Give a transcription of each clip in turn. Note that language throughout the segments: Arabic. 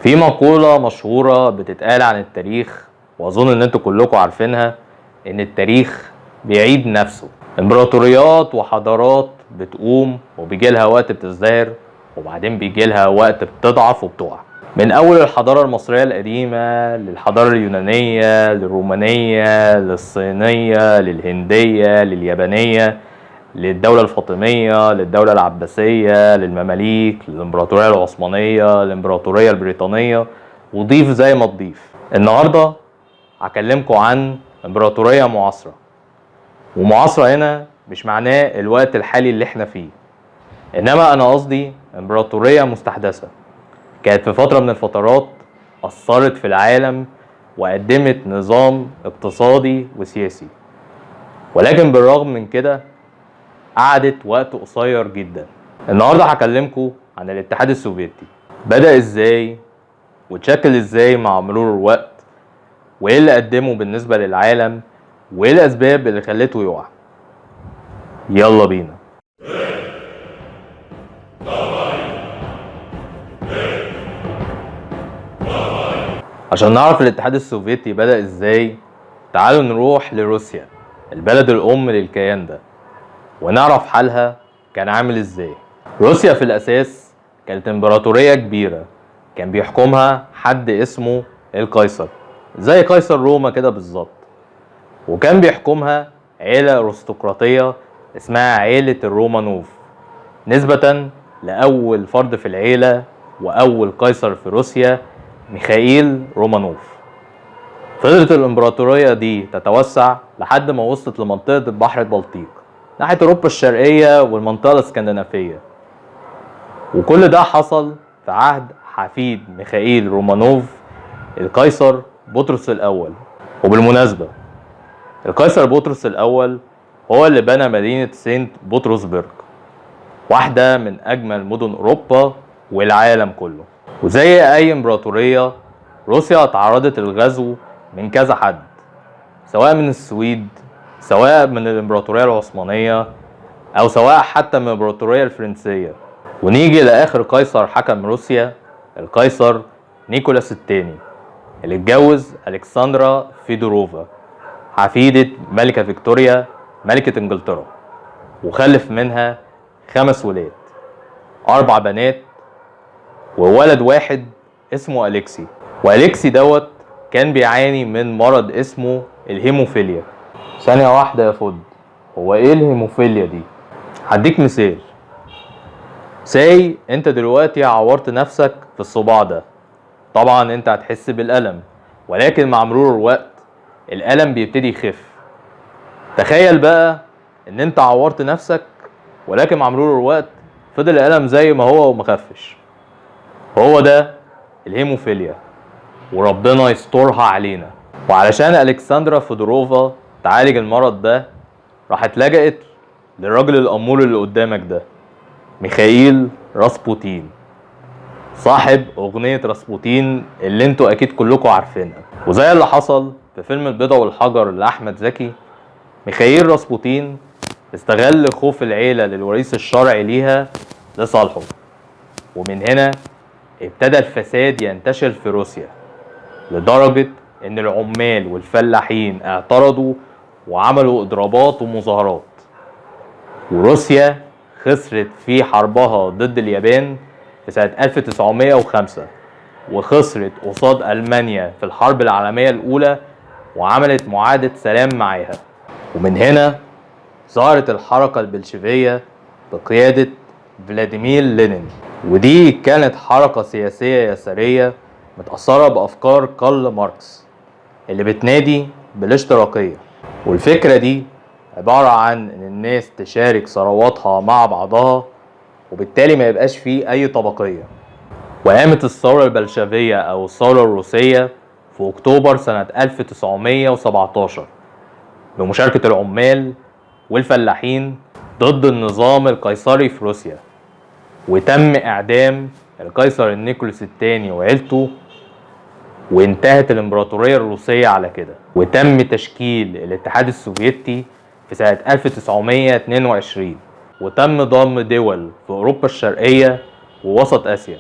في مقولة مشهورة بتتقال عن التاريخ، وأظن إن انتوا كلكم عارفينها، إن التاريخ بيعيد نفسه. إمبراطوريات وحضارات بتقوم وبيجيلها وقت بتزدهر، وبعدين بيجيلها وقت بتضعف وبتقع. من أول الحضارة المصرية القديمة للحضارة اليونانية للرومانية للصينية للهندية لليابانية للدولة الفاطمية للدولة العباسية للمماليك للإمبراطورية العثمانية للإمبراطورية البريطانية، وضيف زي ما تضيف. النهاردة هكلمكم عن إمبراطورية معاصرة، ومعاصرة هنا مش معناه الوقت الحالي اللي احنا فيه، إنما أنا قصدي إمبراطورية مستحدثة كانت في فترة من الفترات أثرت في العالم وقدمت نظام اقتصادي وسياسي، ولكن بالرغم من كده قعدت وقت قصير جدا. النهارده هكلمكم عن الاتحاد السوفيتي، بدأ ازاي واتشكل ازاي مع مرور الوقت، وايه اللي قدمه بالنسبة للعالم، وايه الاسباب اللي خلته يقع. يلا بينا. عشان نعرف الاتحاد السوفيتي بدأ ازاي، تعالوا نروح لروسيا، البلد الأم للكيان ده، ونعرف حالها كان عامل ازاي. روسيا في الأساس كانت إمبراطورية كبيرة كان بيحكمها حد اسمه القيصر، زي قيصر روما كده بالظبط، وكان بيحكمها عيلة أرستقراطية اسمها عيلة الرومانوف، نسبة لأول فرد في العيلة وأول قيصر في روسيا، ميخائيل رومانوف. فضلت الإمبراطورية دي تتوسع لحد ما وصلت لمنطقة البحر البلطيق ناحية أوروبا الشرقية والمنطقة الإسكندنافية، وكل ده حصل في عهد حفيد ميخائيل رومانوف القيصر بطرس الأول. وبالمناسبة القيصر بطرس الأول هو اللي بنى مدينة سانت بطرسبرغ، واحدة من أجمل مدن أوروبا والعالم كله. وزي أي إمبراطورية، روسيا تعرضت للغزو من كذا حد، سواء من السويد، سواء من الإمبراطورية العثمانية، أو سواء حتى من الإمبراطورية الفرنسية. ونيجي لآخر قيصر حكم روسيا، القيصر نيكولاس الثاني، اللي اتجوز ألكسندرا فيدوروفا حفيدة ملكة فيكتوريا ملكة انجلترا، وخلف منها 5 ولاد، 4 بنات وولد واحد اسمه أليكسي. وأليكسي دوت كان بيعاني من مرض اسمه الهيموفيليا. ثانية واحدة يا فود، هو ايه الهيموفيليا دي؟ هديك مثال. انت دلوقتي عورت نفسك في الصباع ده، طبعا انت هتحس بالألم، ولكن مع مرور الوقت الألم بيبتدي يخف. تخيل بقى ان انت عورت نفسك، ولكن مع مرور الوقت فضل الألم زي ما هو ومخفش. هو ده الهيموفيليا، وربنا يسترها علينا. وعلشان ألكسندرا فيدوروفا تعالج المرض ده، راحت لجأت للراجل الأمور اللي قدامك ده، ميخائيل راسبوتين، صاحب أغنية راسبوتين اللي انتوا أكيد كلكم عارفينها. وزي اللي حصل في فيلم البيضة والحجر لأحمد زكي، ميخائيل راسبوتين استغل خوف العيلة للوريث الشرعي ليها لصالحه، ومن هنا ابتدى الفساد ينتشر في روسيا، لدرجة ان العمال والفلاحين اعترضوا وعملوا اضرابات ومظاهرات. وروسيا خسرت في حربها ضد اليابان في سنة 1905، وخسرت قصاد ألمانيا في الحرب العالمية الأولى، وعملت معاهدة سلام معاها. ومن هنا ظهرت الحركة البلشفية بقيادة فلاديمير لينين، ودي كانت حركة سياسية يسارية متأثرة بأفكار كارل ماركس اللي بتنادي بالاشتراكية. والفكرة دي عبارة عن ان الناس تشارك ثرواتها مع بعضها، وبالتالي ما يبقاش فيه اي طبقية. وقامت الثورة البلشفية او الثورة الروسية في اكتوبر سنة 1917 بمشاركة العمال والفلاحين ضد النظام القيصري في روسيا، وتم اعدام القيصر نيكولاس الثاني وعيلته، وانتهت الامبراطورية الروسية على كده. وتم تشكيل الاتحاد السوفيتي في سنة 1922، وتم ضم دول في أوروبا الشرقية ووسط آسيا.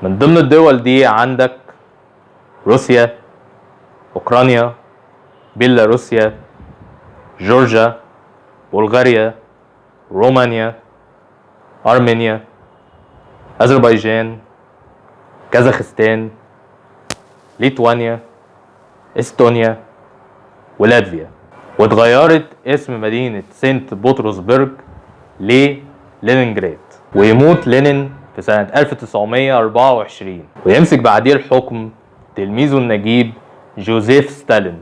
من ضمن الدول دي عندك روسيا، اوكرانيا، بيلاروسيا، جورجيا، بلغاريا، رومانيا، ارمينيا، اذربيجان، كازاخستان، ليتوانيا، استونيا، ولاتفيا. واتغيرت اسم مدينة سنت بطرسبرج للينينجراد. ويموت لينين في سنة 1924 ويمسك بعديه الحكم تلميذه النجيب جوزيف ستالين،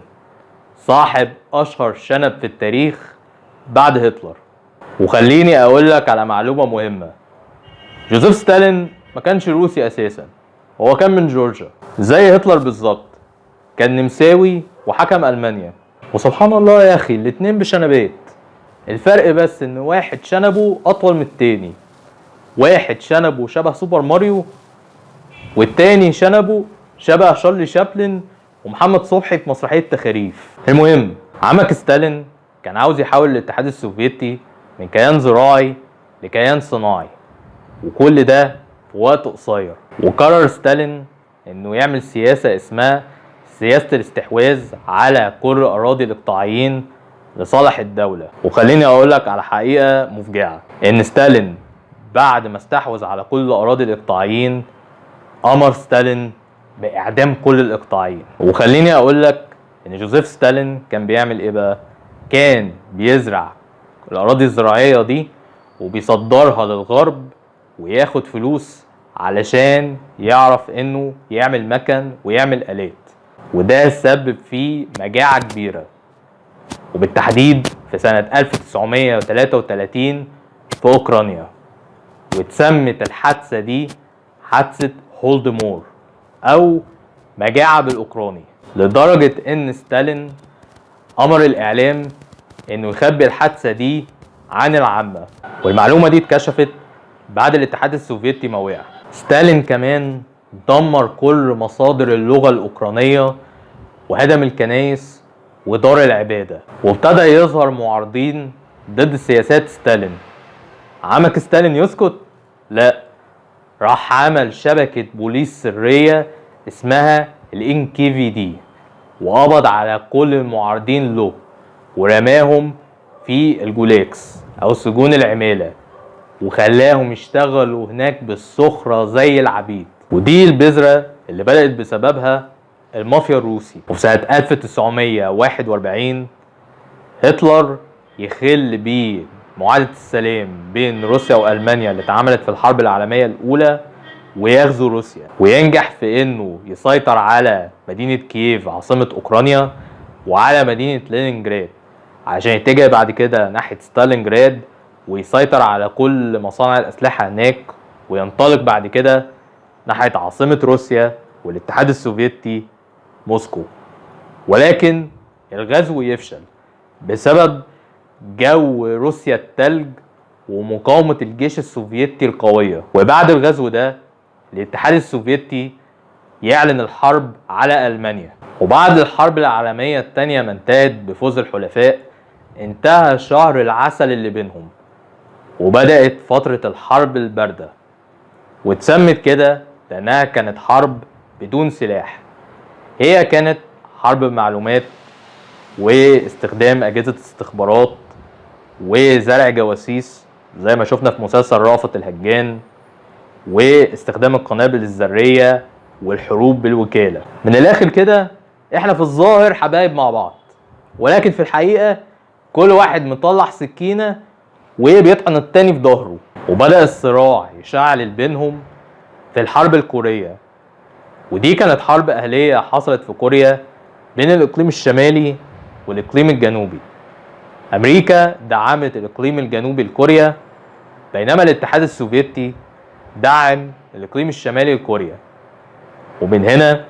صاحب أشهر شنب في التاريخ بعد هتلر. وخليني أقول لك على معلومة مهمة، جوزيف ستالين ما كانش روسي أساسا، هو كان من جورجيا زي هتلر بالظبط، كان نمساوي وحكم ألمانيا. وسبحان الله يا أخي الاتنين بشنبات، الفرق بس إن واحد شنبه أطول من التاني، واحد شنبه شبه سوبر ماريو والتاني شنبه شبه شارلي شابلن ومحمد صبحي في مسرحية تخاريف. المهم عمك ستالين كان عاوز يحول الاتحاد السوفيتي من كيان زراعي لكيان صناعي، وكل ده في وقت قصير. وقرر ستالين انه يعمل سياسة اسمها سياسة الاستحواذ على كل اراضي الاقطاعيين لصالح الدولة. وخليني اقولك على حقيقة مفجعة، ان ستالين بعد ما استحوذ على كل اراضي الاقطاعيين امر ستالين باعدام كل الاقطاعيين. وخليني اقولك ان جوزيف ستالين كان بيعمل ايه بقى، كان بيزرع الاراضي الزراعية دي وبيصدرها للغرب وياخد فلوس علشان يعرف انه يعمل مكن ويعمل آلات، وده سبب فيه مجاعة كبيرة. وبالتحديد في سنة 1933 في اوكرانيا، واتسمت الحادثة دي حادثة هولدمور او مجاعة بالاوكراني، لدرجة ان ستالين امر الاعلام انه يخبي الحادثة دي عن العامة. والمعلومة دي اتكشفت بعد الاتحاد السوفيتي ما وقع. ستالين كمان دمر كل مصادر اللغة الأوكرانية وهدم الكنائس ودار العبادة. وابتدى يظهر معارضين ضد سياسات ستالين. عمك ستالين يسكت؟ لا، راح عمل شبكة بوليس سرية اسمها الNKVD وقبض على كل المعارضين له ورماهم في الجولاكس أو سجون العمالة، وخلاهم يشتغلوا هناك بالسخرة زي العبيد. ودي البذرة اللي بدأت بسببها المافيا الروسي. وفي سنة 1941 هتلر يخل بمعاهدة السلام بين روسيا وألمانيا اللي اتعملت في الحرب العالمية الأولى ويغزو روسيا، وينجح في انه يسيطر على مدينة كييف عاصمة اوكرانيا وعلى مدينة لينينجراد عشان يتجه بعد كده ناحية ستالينجراد ويسيطر على كل مصانع الأسلحة هناك، وينطلق بعد كده ناحية عاصمة روسيا والاتحاد السوفيتي موسكو. ولكن الغزو يفشل بسبب جو روسيا التلج ومقاومة الجيش السوفيتي القوية. وبعد الغزو ده الاتحاد السوفيتي يعلن الحرب على ألمانيا. وبعد الحرب العالمية الثانية ما انتهت بفوز الحلفاء، انتهى شهر العسل اللي بينهم وبدأت فترة الحرب الباردة، واتسمت كده لأنها كانت حرب بدون سلاح. هي كانت حرب معلومات واستخدام أجهزة استخبارات وزرع جواسيس زي ما شفنا في مسلسل رأفت الهجان، واستخدام القنابل الذرية والحروب بالوكالة. من الآخر كده احنا في الظاهر حبايب مع بعض، ولكن في الحقيقة كل واحد مطلع سكينة وبيطعن التاني في ظهره. وبدأ الصراع يشعل بينهم في الحرب الكورية، ودي كانت حرب أهلية حصلت في كوريا بين الإقليم الشمالي والإقليم الجنوبي. أمريكا دعمت الإقليم الجنوبي لكوريا، بينما الاتحاد السوفيتي دعم الإقليم الشمالي لكوريا. ومن هنا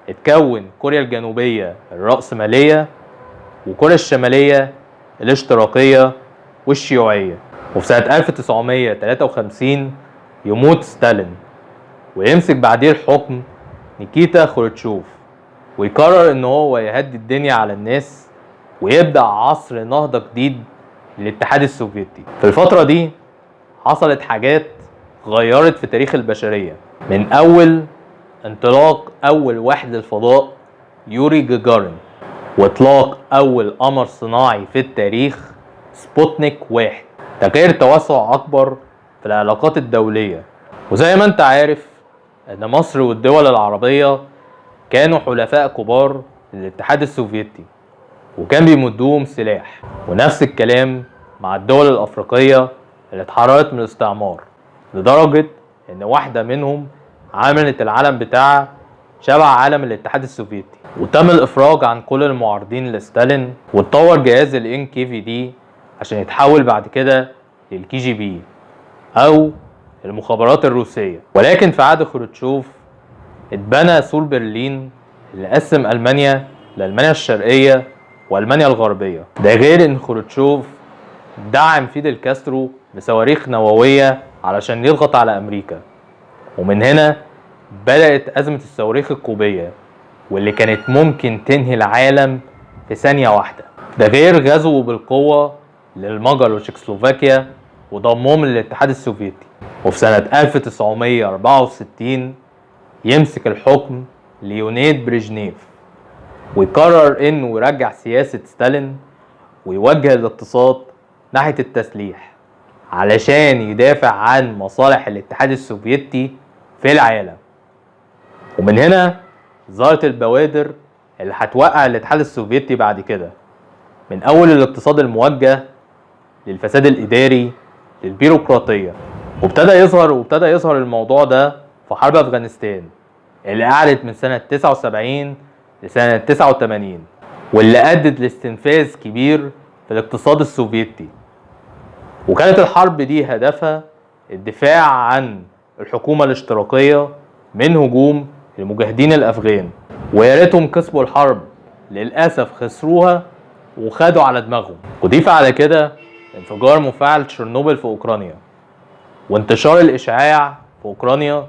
اتكون كوريا الجنوبية الرأسمالية وكوريا الشمالية الاشتراكية والشيوعية. وفي سنة 1953 يموت ستالين ويمسك بعديه الحكم نيكيتا خروتشوف، ويقرر ان هو يهدي الدنيا على الناس ويبدأ عصر نهضة جديد للاتحاد السوفيتي. في الفترة دي حصلت حاجات غيرت في تاريخ البشرية، من أول انطلاق أول واحد للفضاء يوري جاجارين، واطلاق أول قمر صناعي في التاريخ سبوتنيك 1، ده غير توسع أكبر في العلاقات الدولية. وزي ما انت عارف ان مصر والدول العربية كانوا حلفاء كبار للاتحاد السوفيتي وكان بيمدوهم سلاح، ونفس الكلام مع الدول الأفريقية اللي اتحررت من الاستعمار، لدرجة ان واحدة منهم عملت العلم بتاعها شبه علم الاتحاد السوفيتي، وتم الافراج عن كل المعارضين لستالين، واتطور جهاز الان كي في دي عشان يتحول بعد كده للكي جي بي او المخابرات الروسية. ولكن في عهد خروتشوف اتبنى سور برلين اللي قسم ألمانيا لألمانيا الشرقية وألمانيا الغربية، ده غير ان خروتشوف دعم فيدل كاسترو بصواريخ نووية علشان يضغط على أمريكا. ومن هنا بدأت أزمة الصواريخ الكوبية واللي كانت ممكن تنهي العالم في ثانية واحدة، ده غير غزوه بالقوة للمجر وتشيكوسلوفاكيا وضمهم للاتحاد السوفيتي. وفي سنة 1964 يمسك الحكم ليونيد بريجنيف ويقرر انه يرجع سياسة ستالين ويوجه الاقتصاد ناحية التسليح علشان يدافع عن مصالح الاتحاد السوفيتي في العالم. ومن هنا ظهرت البوادر اللي هتوقع الاتحاد السوفيتي بعد كده، من اول الاقتصاد الموجه للفساد الاداري للبيروقراطيه. وابتدى يظهر الموضوع ده في حرب افغانستان اللي قعدت من سنه 79 لسنه 89، واللي ادت لاستنفاذ كبير في الاقتصاد السوفيتي. وكانت الحرب دي هدفها الدفاع عن الحكومه الاشتراكيه من هجوم المجاهدين الافغان، ويا ريتهم كسبوا الحرب، للاسف خسروها وخدوا على دماغهم. وضيف على كده انفجار مفاعل تشيرنوبل في اوكرانيا وانتشار الاشعاع في اوكرانيا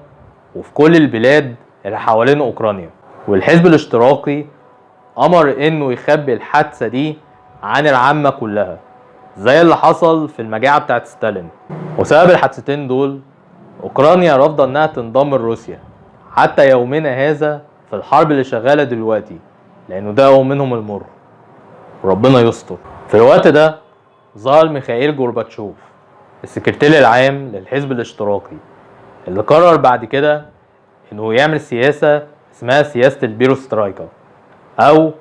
وفي كل البلاد اللي حوالين اوكرانيا. والحزب الاشتراكي امر انه يخبي الحادثه دي عن العامه كلها زي اللي حصل في المجاعه بتاعت ستالين. وسبب الحادثتين دول اوكرانيا رافضه انها تنضم لروسيا حتى يومنا هذا في الحرب اللي شغاله دلوقتي، لانه ده منهم المر وربنا يستر. في الوقت ده ظهر ميخائيل جورباتشوف السكرتير العام للحزب الاشتراكي، اللي قرر بعد كده انه يعمل سياسه اسمها سياسه البيروسترايكا او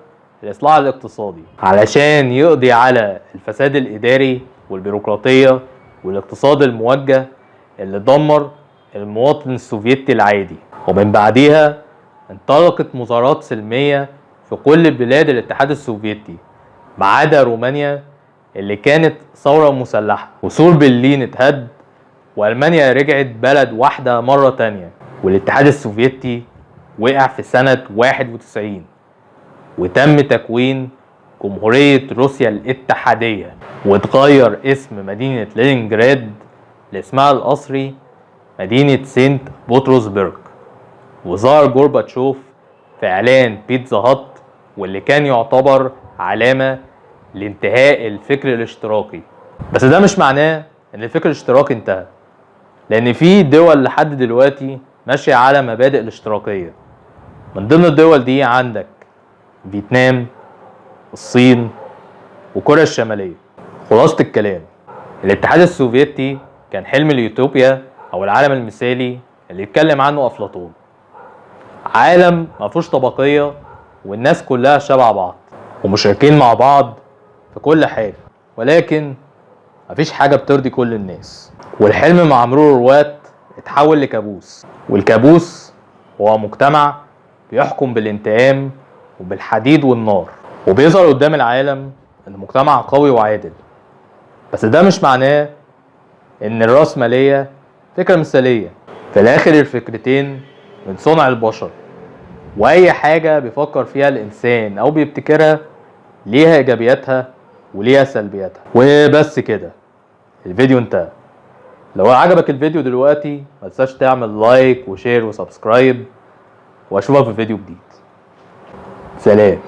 الاصلاح الاقتصادي، علشان يقضي على الفساد الاداري والبيروقراطيه والاقتصاد الموجه اللي دمر المواطن السوفيتي العادي. ومن بعديها انطلقت مظاهرات سلميه في كل بلاد الاتحاد السوفيتي ما عدا رومانيا اللي كانت ثوره مسلحه، وسور برلين اتهد والمانيا رجعت بلد واحده مره تانيه، والاتحاد السوفيتي وقع في سنه 91 وتم تكوين جمهوريه روسيا الاتحاديه، واتغير اسم مدينه لينينجراد لاسمها الاصلي مدينه سانت بطرسبرغ. وظهر جورباتشوف في اعلان بيتزا هات واللي كان يعتبر علامه لانتهاء الفكر الاشتراكي. بس ده مش معناه ان الفكر الاشتراكي انتهى، لان في دول لحد دلوقتي ماشيه على مبادئ الاشتراكيه. من ضمن الدول دي عندك فيتنام، الصين، وكوريا الشماليه. خلاصه الكلام، الاتحاد السوفيتي كان حلم اليوتوبيا او العالم المثالي اللي يتكلم عنه افلاطون، عالم ما فيهوش طبقيه والناس كلها شبه بعض ومشاركين مع بعض في كل حاجه، ولكن مفيش حاجه بترضي كل الناس. والحلم مع مرور الوقت اتحول لكابوس، والكابوس هو مجتمع بيحكم بالانتقام وبالحديد والنار، وبيظهر قدام العالم ان مجتمع قوي وعادل. بس ده مش معناه ان الرأسمالية فكرة مثالية. في الاخر الفكرتين من صنع البشر، واي حاجة بيفكر فيها الانسان او بيبتكرها ليها ايجابياتها وليها سلبياتها. وبس كده، الفيديو انتهى. لو عجبك الفيديو دلوقتي ما تنساش تعمل لايك وشير وسبسكرايب، واشوفك في فيديو جديد. سلام.